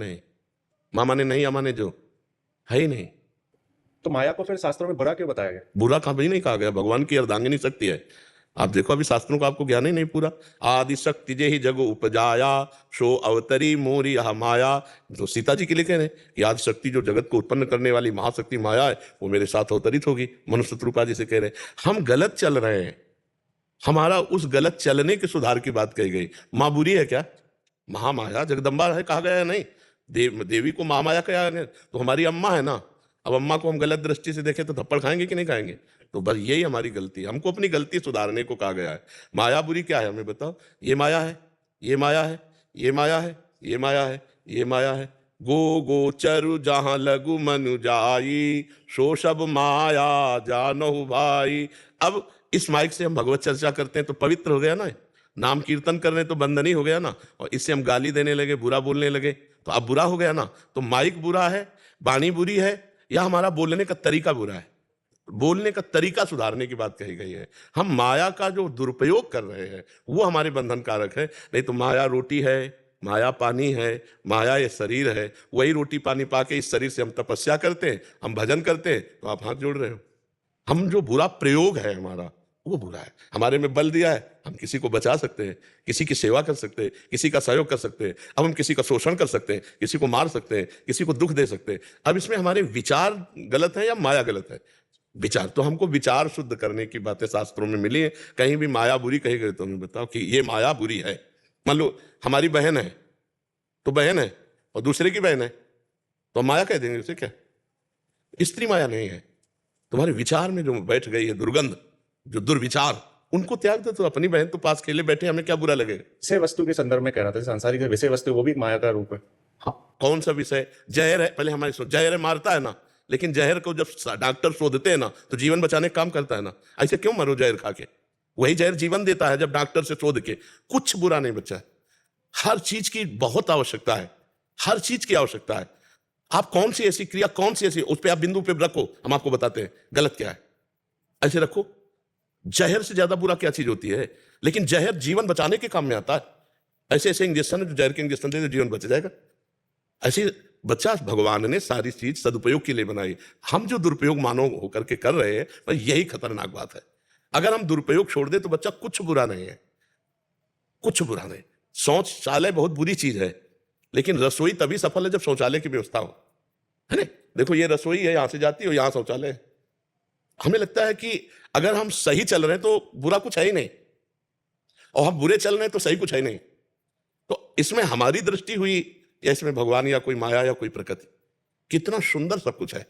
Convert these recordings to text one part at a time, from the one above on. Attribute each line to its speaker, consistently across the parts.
Speaker 1: नहीं, माने नहीं अमाने जो है ही नहीं।
Speaker 2: तो माया को फिर शास्त्रों में बुरा क्यों बताया गया?
Speaker 1: बुरा कभी नहीं कहा गया, भगवान की अर्धांगिनी शक्ति है। आप देखो अभी शास्त्रों का आपको ज्ञान ही नहीं पूरा। आदि शक्ति जे ही जगो उपजाया शो अवतरी मोरी यह माया। तो सीता जी के लिए कह रहे हैं कि आदि शक्ति जो जगत को उत्पन्न करने वाली महाशक्ति माया है वो मेरे साथ अवतरित होगी। मनुष्य रूपा जी से कह रहे हैं हम गलत चल रहे हैं, हमारा उस गलत चलने के सुधार की बात कही गई। माँ बुरी है क्या? महामाया जगदम्बा है कहा गया है नहीं, देवी को महामाया कहा गया तो हमारी अम्मा है ना। अब अम्मा को हम गलत दृष्टि से देखें तो थप्पड़ खाएंगे कि नहीं खाएंगे? तो बस यही हमारी गलती है, हमको अपनी गलती सुधारने को कहा गया है। माया बुरी क्या है हमें बताओ? ये माया है, ये माया है, ये माया है, ये माया है, ये माया है। गो गोचरु जहां लघु मनु जाई सो सब माया जानहु भाई। अब इस माइक से हम भगवत चर्चा करते हैं तो पवित्र हो गया ना, नाम कीर्तन कर रहे हैं तो बंधन ही हो गया ना। और इससे हम गाली देने लगे, बुरा बोलने लगे तो अब बुरा हो गया ना। तो माइक बुरा है, वाणी बुरी है, या हमारा बोलने का तरीका बुरा है? बोलने का तरीका सुधारने की बात कही गई है। हम माया का जो दुरुपयोग कर रहे हैं वो हमारे बंधन कारक है। नहीं तो माया रोटी है, माया पानी है, माया ये शरीर है। वही रोटी पानी पाके इस शरीर से हम तपस्या करते हैं, हम भजन करते हैं, तो आप हाथ जोड़ रहे हो। हम जो बुरा प्रयोग है हमारा वो बुरा है। हमारे में बल दिया है, हम किसी को बचा सकते हैं, किसी की सेवा कर सकते हैं, किसी का सहयोग कर सकते हैं। अब हम किसी का शोषण कर सकते हैं, किसी को मार सकते हैं, किसी को दुख दे सकते हैं। अब इसमें हमारे विचार गलत है या माया गलत है? विचार। तो हमको विचार शुद्ध करने की बातें शास्त्रों में मिली है। कहीं भी माया बुरी कही गई तो हमें बताओ कि ये माया बुरी है। मान लो हमारी बहन है तो बहन है, और दूसरे की बहन है तो हम माया कह देंगे उसे क्या? स्त्री माया नहीं है। तुम्हारे विचार में जो बैठ गई है दुर्गंध, जो दुर्विचार, उनको त्याग दो। तो अपनी बहन तो पास खेले बैठे, हमें क्या बुरा लगेगा?
Speaker 2: विषय वस्तु के संदर्भ में कह रहा था, सांसारिक विषय वस्तु वो भी माया का रूप है।
Speaker 1: हाँ, कौन सा विषय? जहर है, पहले हमारी सोच। जहर है मारता है ना, लेकिन जहर को जब डॉक्टर शोधते हैं ना तो जीवन बचाने का काम करता है ना। ऐसे क्यों मरो जहर खा के? वही जहर जीवन देता है जब डॉक्टर से शोध के। कुछ बुरा नहीं बचा। हर चीज की बहुत आवश्यकता है, हर चीज की आवश्यकता है। आप कौन सी ऐसी क्रिया, कौन सी ऐसी, उस पर आप बिंदु पे रखो, हम आपको बताते हैं गलत क्या है। ऐसे रखो। जहर से ज्यादा बुरा क्या चीज होती है? लेकिन जहर जीवन बचाने के काम में आता है। ऐसे ऐसे इंजेक्शन है जो जहर के इंजेक्शन दे तो जीवन बच जाएगा। ऐसे बच्चा भगवान ने सारी चीज सदुपयोग के लिए बनाई। हम जो दुरुपयोग मानव होकर के कर रहे हैं, पर यही खतरनाक बात है। अगर हम दुरुपयोग छोड़ दे तो बच्चा कुछ बुरा नहीं है, कुछ बुरा नहीं। शौचालय बहुत बुरी चीज है, लेकिन रसोई तभी सफल है जब शौचालय की व्यवस्था हो, है ना? देखो ये रसोई है, यहां से जाती हो, यहां शौचालय है। हमें लगता है कि अगर हम सही चल रहे हैं तो बुरा कुछ है ही नहीं, और हम बुरे चल रहे हैं तो सही कुछ है ही नहीं। तो इसमें हमारी दृष्टि हुई या इसमें भगवान या कोई माया या कोई प्रकृति? कितना सुंदर सब कुछ है।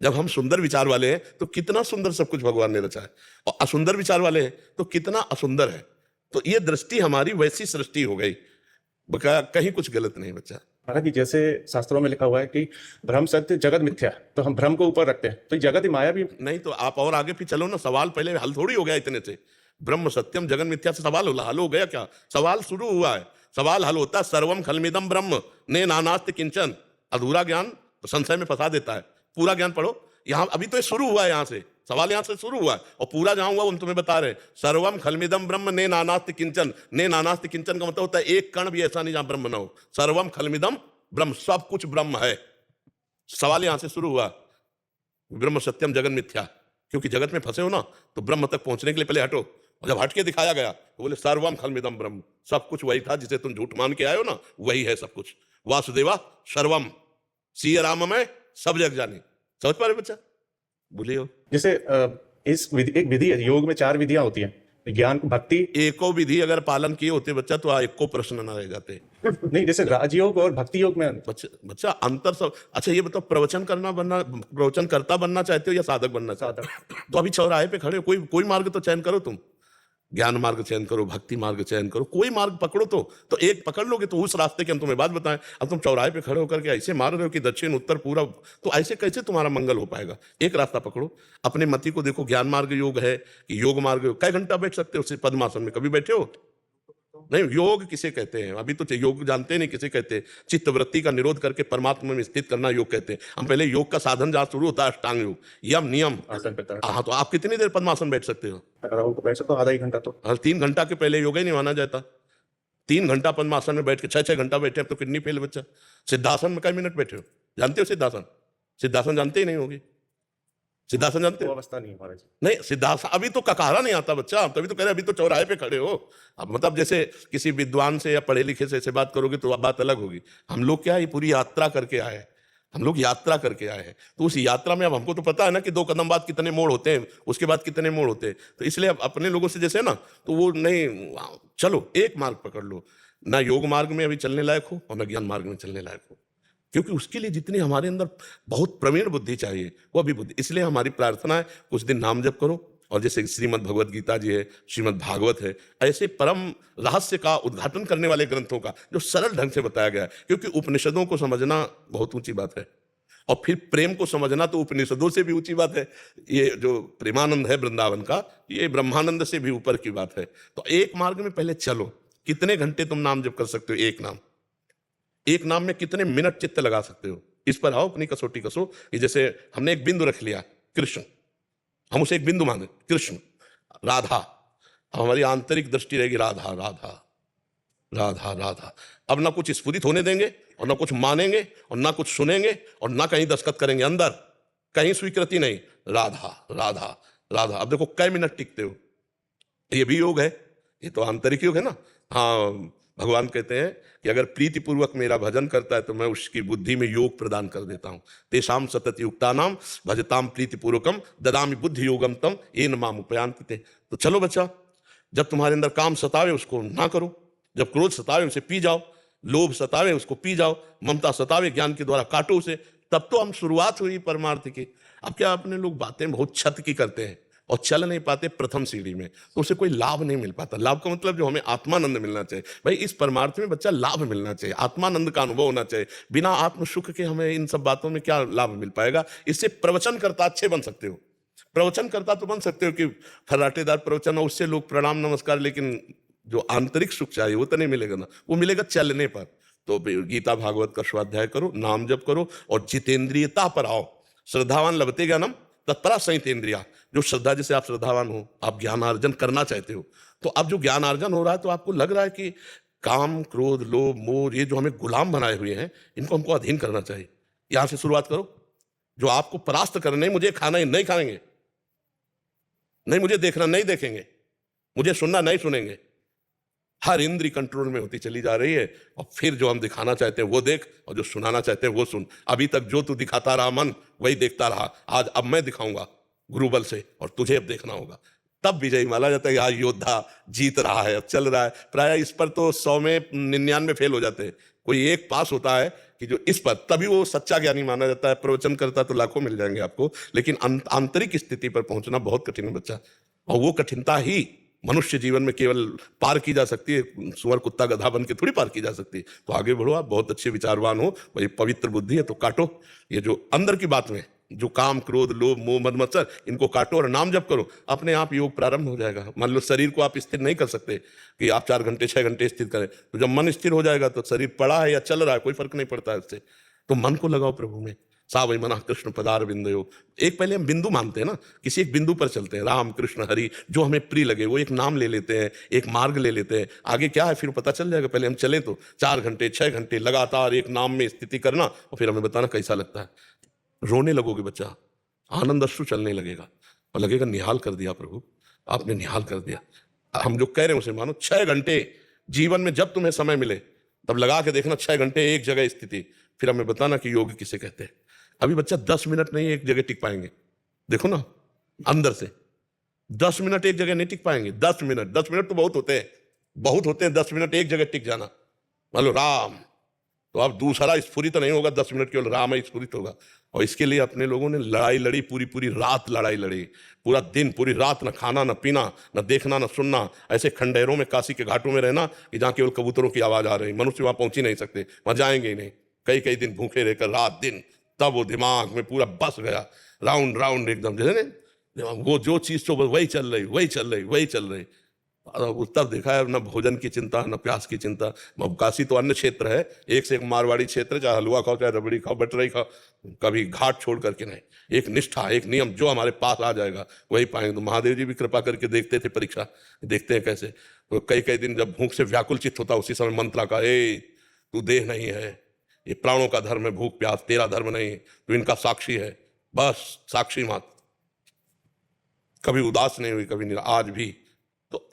Speaker 1: जब हम सुंदर विचार वाले हैं तो कितना सुंदर सब कुछ भगवान ने रचा है, और असुंदर विचार वाले हैं तो कितना असुंदर है। तो ये दृष्टि हमारी वैसी सृष्टि हो गई, कहीं कुछ गलत नहीं बचा।
Speaker 2: हालांकि जैसे शास्त्रों में लिखा हुआ है कि भ्रम सत्य जगत मिथ्या, तो हम भ्रम को ऊपर रखते हैं, तो जगत ही माया भी
Speaker 1: नहीं। तो आप और आगे फिर चलो ना, सवाल पहले हल थोड़ी हो गया इतने से। ब्रह्म सत्यम जगन मिथ्या से सवाल हल हो गया क्या? सवाल शुरू हुआ है, सवाल हल होता है। सर्वम खलमिदम ब्रह्म ने नानास्ति किंचन। अधूरा ज्ञान तो संशय में फंसा देता है, पूरा ज्ञान पढ़ो। यहां अभी तो ये शुरू हुआ है, यहां से सवाल यहां से शुरू हुआ है, और पूरा जहां हुआ हम तुम्हें बता रहे हैं। सर्वम खलमिदम ब्रह्म ने नानास्ति किंचन। ने नानास्ति किंचन का मतलब होता है एक कण भी ऐसा नहीं जहां ब्रह्म ना हो। सर्वम खलमिदम ब्रह्म, सब कुछ ब्रह्म है। सवाल यहां से शुरू हुआ, ब्रह्म सत्यम जगन मिथ्या। क्योंकि जगत में फंसे हो ना, तो ब्रह्म तक पहुंचने के लिए पहले हटो। और जब हट के दिखाया गया तो बोले सर्वम खलमिदम ब्रह्म, सब कुछ वही था जिसे तुम झूठ मान के आए हो ना, वही है सब कुछ। वासुदेवा सर्वम, सिया राम में सब जग जानी। समझ पा रहे बच्चा? बोलिए।
Speaker 2: जैसे इस एक विधि है, योग में 4 विधियां होती हैं, ज्ञान, भक्ति।
Speaker 1: एको विधि अगर पालन किए होते बच्चा तो एको प्रश्न न रह जाते।
Speaker 2: नहीं, जैसे राजयोग और भक्ति योग में
Speaker 1: बच्चा अंतर सब। अच्छा ये बताओ, प्रवचन करता बनना चाहते हो या साधक बनना चाहते हो? तो अभी चौराहे पे खड़े हो, कोई मार्ग तो चयन करो तुम। ज्ञान मार्ग चयन करो, भक्ति मार्ग चयन करो, कोई मार्ग पकड़ो। तो एक पकड़ लोगे तो उस रास्ते की हम तुम्हें बात बताएं। अब तुम चौराहे पे खड़े होकर के ऐसे मार रहे हो कि दक्षिण उत्तर पूरब, तो ऐसे कैसे तुम्हारा मंगल हो पाएगा? एक रास्ता पकड़ो। अपने मति को देखो, ज्ञान मार्ग योग है कि योग मार्ग योग। कई घंटा बैठ सकते हो पद्मासन में? कभी बैठे हो? नहीं। योग किसे कहते हैं? अभी तो योग जानते नहीं किसे कहते हैं। चित्त वृत्ति का निरोध करके परमात्मा में स्थित करना योग कहते हैं। हम पहले योग का साधन जहां शुरू होता है अष्टांग योग, यम नियम। हाँ, तो आप कितनी देर पद्मासन बैठ सकते हो?
Speaker 2: बैठ सकते हो, आधा 1 घंटा। तो
Speaker 1: 3 घंटा के पहले योग ही नहीं माना जाता। 3 घंटा पद्मासन में बैठ के 6-6 घंटा बैठे, अब तो किडनी फेल बच्चा। सिद्धासन में कई मिनट बैठे हो? जानते हो सिद्धासन? सिद्धासन जानते ही नहीं होगे। सिद्धासन जानते
Speaker 2: वो
Speaker 1: हो?
Speaker 2: अवस्था नहीं है महाराज।
Speaker 1: नहीं, सिद्धासन अभी तो ककारा नहीं आता बच्चा, आप तभी तो कह रहे अभी तो चौराहे पे खड़े हो। अब मतलब जैसे किसी विद्वान से या पढ़े लिखे से ऐसे बात करोगे तो बात अलग होगी। हम लोग क्या, ये पूरी यात्रा करके आए हैं, हम लोग यात्रा करके आए हैं, तो उस यात्रा में अब हमको तो पता है ना कि 2 कदम बाद कितने मोड़ होते हैं, उसके बाद कितने मोड़ होते हैं। तो इसलिए अब अपने लोगों से जैसे ना, तो वो नहीं, चलो एक मार्ग पकड़ लो, ना योग मार्ग में अभी चलने लायक हो और ना ज्ञान मार्ग में चलने लायक हो, क्योंकि उसके लिए जितनी हमारे अंदर बहुत प्रवीण बुद्धि चाहिए वो भी बुद्धि। इसलिए हमारी प्रार्थना है कुछ दिन नाम जप करो, और जैसे श्रीमद् भगवद गीता जी है, श्रीमद् भागवत है, ऐसे परम रहस्य का उद्घाटन करने वाले ग्रंथों का जो सरल ढंग से बताया गया है, क्योंकि उपनिषदों को समझना बहुत ऊंची बात है, और फिर प्रेम को समझना तो उपनिषदों से भी ऊंची बात है। ये जो प्रेमानंद है वृंदावन का, ये ब्रह्मानंद से भी ऊपर की बात है। तो एक मार्ग में पहले चलो। कितने घंटे तुम नाम जप कर सकते हो? एक नाम में कितने मिनट चित्त लगा सकते हो? इस पर आओ, अपनी कसौटी कसो। कि जैसे हमने एक बिंदु रख लिया, कृष्ण, हम उसे एक बिंदु माने, कृष्ण, राधा, अब हमारी आंतरिक दृष्टि रहेगी राधा राधा राधा राधा। अब ना कुछ स्फुरित होने देंगे और ना कुछ मानेंगे और ना कुछ सुनेंगे और ना कहीं दस्तखत करेंगे, अंदर कहीं स्वीकृति नहीं, राधा राधा राधा। अब देखो कै मिनट टिकते हो, ये भी योग है, ये तो आंतरिक योग है ना। हाँ, भगवान कहते हैं कि अगर प्रीति पूर्वक मेरा भजन करता है तो मैं उसकी बुद्धि में योग प्रदान कर देता हूं। तेषाम सतत युक्तानाम भजताम प्रीति पूर्वकम ददामि बुद्धि योगम तम येन माम उपयान्ति ते। तो चलो बच्चा, जब तुम्हारे अंदर काम सतावे उसको ना करो, जब क्रोध सतावे उसे पी जाओ, लोभ सतावे उसको पी जाओ, ममता सतावे ज्ञान के द्वारा काटो उसे। तब तो हम शुरुआत हुई परमार्थ की। अब क्या अपने लोग बातें बहुत छत की करते हैं और चल नहीं पाते प्रथम सीढ़ी में, तो उसे कोई लाभ नहीं मिल पाता। लाभ का मतलब जो हमें आत्मानंद मिलना चाहिए, भाई इस परमार्थ में बच्चा लाभ मिलना चाहिए, आत्मानंद का अनुभव होना चाहिए। बिना आत्म सुख के हमें इन सब बातों में क्या लाभ मिल पाएगा? इससे प्रवचन करता अच्छे बन सकते हो, प्रवचन करता तो बन सकते हो कि फर्राटेदार प्रवचन, और उससे लोग प्रणाम नमस्कार, लेकिन जो आंतरिक सुख चाहिए वो तो नहीं मिलेगा ना, वो मिलेगा चलने पर। तो गीता भागवत का स्वाध्याय करो, नाम जप करो और जितेंद्रियता पर आओ। श्रद्धावान लभते ज्ञानम तत्परा संयतेंद्रिया। जो श्रद्धा, जैसे आप श्रद्धावान हो, आप ज्ञानार्जन करना चाहते हो, तो अब जो ज्ञानार्जन हो रहा है तो आपको लग रहा है कि काम क्रोध लोभ मोह ये जो हमें गुलाम बनाए हुए हैं, इनको हमको अधीन करना चाहिए। यहां से शुरुआत करो। जो आपको परास्त करना, नहीं मुझे खाना है नहीं खाएंगे, नहीं मुझे देखना नहीं देखेंगे, मुझे सुनना नहीं सुनेंगे, हर इंद्री कंट्रोल में होती चली जा रही है। और फिर जो हम दिखाना चाहते हैं वो देख, और जो सुनाना चाहते हैं वो सुन। अभी तक जो तू दिखाता रहा मन, वही देखता रहा। आज अब मैं दिखाऊंगा गुरु बल से, और तुझे अब देखना होगा। तब विजयी माना जाता है कि आज योद्धा जीत रहा है, अब चल रहा है। प्राय इस पर तो 100 में 99 फेल हो जाते हैं, कोई एक पास होता है कि जो इस पर, तभी वो सच्चा ज्ञानी माना जाता है। प्रवचन करता तो लाखों मिल जाएंगे आपको, लेकिन आंतरिक स्थिति पर पहुंचना बहुत कठिन है बच्चा। और वो कठिनता ही मनुष्य जीवन में केवल पार की जा सकती है, सुअर कुत्ता गधा बन के थोड़ी पार की जा सकती है। तो आगे बढ़ो, आप बहुत अच्छे विचारवान हो, भाई पवित्र बुद्धि है, तो काटो ये जो अंदर की बात में, जो काम क्रोध लोभ मोह मद मत्सर, इनको काटो और नाम जप करो। अपने आप योग प्रारंभ हो जाएगा। मान लो शरीर को आप स्थिर नहीं कर सकते कि आप 4 घंटे 6 घंटे स्थिर करें, तो जब मन स्थिर हो जाएगा तो शरीर पड़ा है या चल रहा है कोई फर्क नहीं पड़ता है इससे। तो मन को लगाओ प्रभु में। सा वही मना कृष्ण पदार बिंदु। एक पहले हम बिंदु मानते हैं ना, किसी एक बिंदु पर चलते हैं, राम कृष्ण हरि, जो हमें प्रिय लगे वो एक नाम ले लेते हैं, एक मार्ग ले लेते हैं। आगे क्या है फिर पता चल जाएगा। पहले हम चलें तो 4 घंटे 6 घंटे लगातार एक नाम में स्थिति करना, और फिर हमें बताना कैसा लगता है। रोने लगोगे बच्चा, आनंद अश्रु चलने लगेगा, और लगेगा निहाल कर दिया प्रभु, आपने निहाल कर दिया। हम जो कह रहे हैं उसे मानो। 6 घंटे जीवन में जब तुम्हें समय मिले तब लगा के देखना, 6 घंटे एक जगह स्थिति, फिर हमें बताना कि योग किसे कहते हैं। अभी बच्चा 10 मिनट नहीं एक जगह टिक पाएंगे, देखो ना अंदर से 10 मिनट एक जगह नहीं टिक पाएंगे। 10 मिनट तो बहुत होते हैं 10 मिनट एक जगह टिक जाना। मान लो राम, तो अब दूसरा स्फुरित नहीं होगा, 10 मिनट केवल राम ही स्फुरित होगा। और इसके लिए अपने लोगों ने लड़ाई लड़ी, पूरी रात लड़ाई लड़ी, पूरा दिन पूरी रात, न खाना न पीना न देखना न सुनना, ऐसे खंडेरों में काशी के घाटों में रहना कि जहाँ केवल कबूतरों की आवाज आ रही, मनुष्य वहां पहुंच ही नहीं सकते, वहां जाएंगे ही नहीं। कई दिन भूखे रहकर रात दिन, तब वो दिमाग में पूरा बस गया, राउंड एकदम, जैसे वो जो चीज तो वही चल रही। तब देखा है न भोजन की चिंता न प्यास की चिंता। अब काशी तो अन्य क्षेत्र है, एक से एक मारवाड़ी क्षेत्र, चाहे हलवा खाओ चाहे रबड़ी खाओ बटरई खाओ, कभी घाट छोड़ करके नहीं। एक निष्ठा, एक नियम, जो हमारे पास आ जाएगा वही पाएंगे। तो महादेव जी भी कृपा करके देखते थे परीक्षा, देखते हैं कैसे। तो कई कई दिन जब भूख से व्याकुल चित्त होता, उसी समय मंत्रा का, ए तू देह नहीं है, ये प्राणों का धर्म है भूख प्यास, तेरा धर्म नहीं, तो इनका साक्षी है, बस साक्षी मात्र। कभी उदास नहीं हुई, कभी निराश, आज भी। तो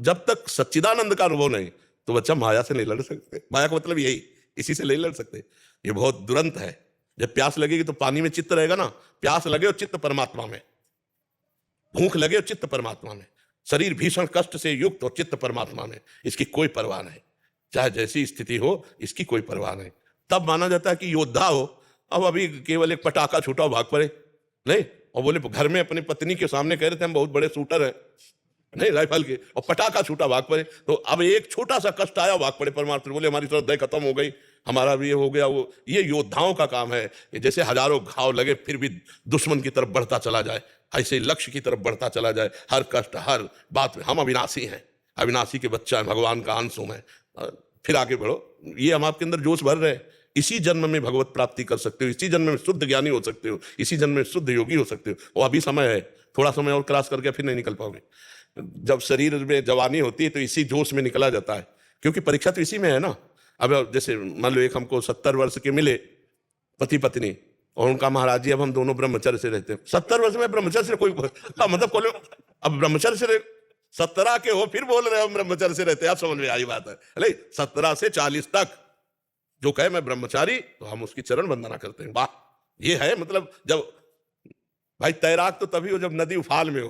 Speaker 1: जब तक सच्चिदानंद का अनुभव नहीं, तो बच्चा माया से नहीं लड़ सकते। माया का मतलब यही, इसी से नहीं लड़ सकते। ये बहुत दुरंत है। जब प्यास लगेगी तो पानी में चित्त रहेगा ना, प्यास लगे और चित्त परमात्मा में, भूख लगे और चित्त परमात्मा में, शरीर भीषण कष्ट से युक्त और चित्त परमात्मा में, इसकी कोई परवाह नहीं। चाहे जैसी स्थिति हो, इसकी कोई परवाह नहीं। तब माना जाता है कि योद्धा हो। अब अभी केवल एक पटाखा छूटा भाग पड़े नहीं, और बोले घर में अपनी पत्नी के सामने कह रहे थे हम बहुत बड़े शूटर हैं नहीं राइफल के, और पटाखा छूटा भाग पड़े। तो अब एक छोटा सा कष्ट आया, भाग पड़े परमात्मा, बोले हमारी श्रद्धा खत्म हो गई, हमारा भी ये हो गया वो। ये योद्धाओं का काम है कि जैसे हजारों घाव लगे फिर भी दुश्मन की तरफ बढ़ता चला जाए, ऐसे लक्ष्य की तरफ बढ़ता चला जाए। हर कष्ट हर बात में हम अविनाशी हैं, अविनाशी के बच्चा है, भगवान का अंश हूं मैं, फिर आगे बढ़ो। ये हम आपके अंदर जोश भर रहे हैं। इसी जन्म में भगवत प्राप्ति कर सकते हो, इसी जन्म में शुद्ध ज्ञानी हो सकते हो, इसी जन्म में शुद्ध योगी हो सकते हो। और अभी समय है, थोड़ा समय और क्रॉस करके फिर नहीं निकल पाओगे। जब शरीर में जवानी होती है तो इसी जोश में निकला जाता है, क्योंकि परीक्षा तो इसी में है ना। अब जैसे मान लो एक हमको 70 वर्ष के मिले पति पत्नी, और उनका महाराज जी अब हम दोनों ब्रह्मचर्य से रहते हैं। 70 वर्ष में ब्रह्मचर्य से कोई मतलब कोई, अब ब्रह्मचर्य से 17 के हो फिर बोल रहे हो हम ब्रह्मचर्य से रहते हैं। आप समझ में आई बात है? अरे 17 से 40 तक जो कहे मैं ब्रह्मचारी, तो हम उसकी चरण वंदना करते हैं। वाह, ये है मतलब। जब भाई तैराक तो तभी हो जब नदी उफान में हो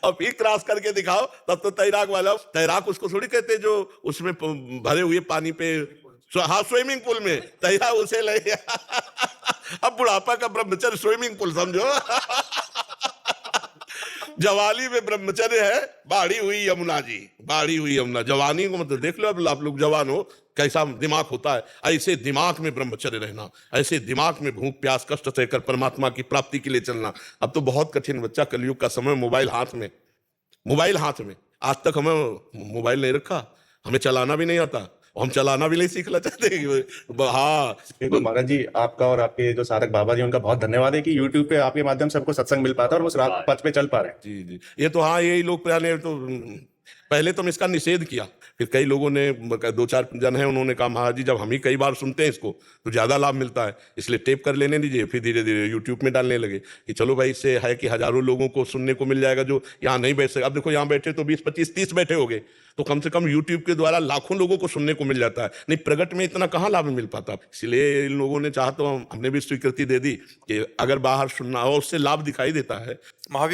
Speaker 1: और फिर क्रॉस करके दिखाओ, तब तो तैराक वाला। तैराक उसको थोड़ी कहते जो उसमें भरे हुए पानी पे, हाँ स्विमिंग पूल में तैरा उसे ले अब बुढ़ापा का ब्रह्मचर्य स्विमिंग पूल समझो जवानी में ब्रह्मचर्य है बाढ़ी हुई यमुना जी, बाढ़ी हुई यमुना। जवानी को मतलब देख लो, अब आप लोग जवान हो, कैसा दिमाग होता है। ऐसे दिमाग में ब्रह्मचर्य रहना, ऐसे दिमाग में भूख प्यास कष्ट सहकर परमात्मा की प्राप्ति के लिए चलना। अब तो बहुत कठिन बच्चा, कलयुग का समय, मोबाइल हाथ में, मोबाइल हाथ में। आज तक हमें मोबाइल नहीं रखा, हमें चलाना भी नहीं आता, हम चलाना भी नहीं सीखना चाहते। हाँ
Speaker 2: बिल्कुल महाराज जी, आपका और आपके जो साधक बाबा जी उनका बहुत धन्यवाद है कि YouTube पे आपके माध्यम से सबको सत्संग मिल पाता है और उस पथ पे चल पा रहे हैं।
Speaker 1: जी जी, ये तो हाँ, यही लोग पहले तो हम इसका निषेध किया, फिर कई लोगों ने, 2-4 जन हैं, उन्होंने कहा महाराज जी जब हम ही कई बार सुनते हैं इसको तो ज़्यादा लाभ मिलता है, इसलिए टेप कर लेने दीजिए। फिर धीरे धीरे यूट्यूब में डालने लगे कि चलो भाई, इससे है कि हजारों लोगों को सुनने को मिल जाएगा जो यहाँ नहीं बैठ सके। अब देखो यहाँ बैठे तो 20, 25, 30 बैठे हो गए, तो कम से कम यूट्यूब के द्वारा लाखों लोगों को सुनने को मिल जाता है। नहीं प्रगट में इतना कहाँ लाभ मिल पाता। इसलिए इन लोगों ने चाहा तो हमने भी स्वीकृति दे दी कि अगर बाहर सुनना हो उससे लाभ दिखाई देता है।
Speaker 3: महावीर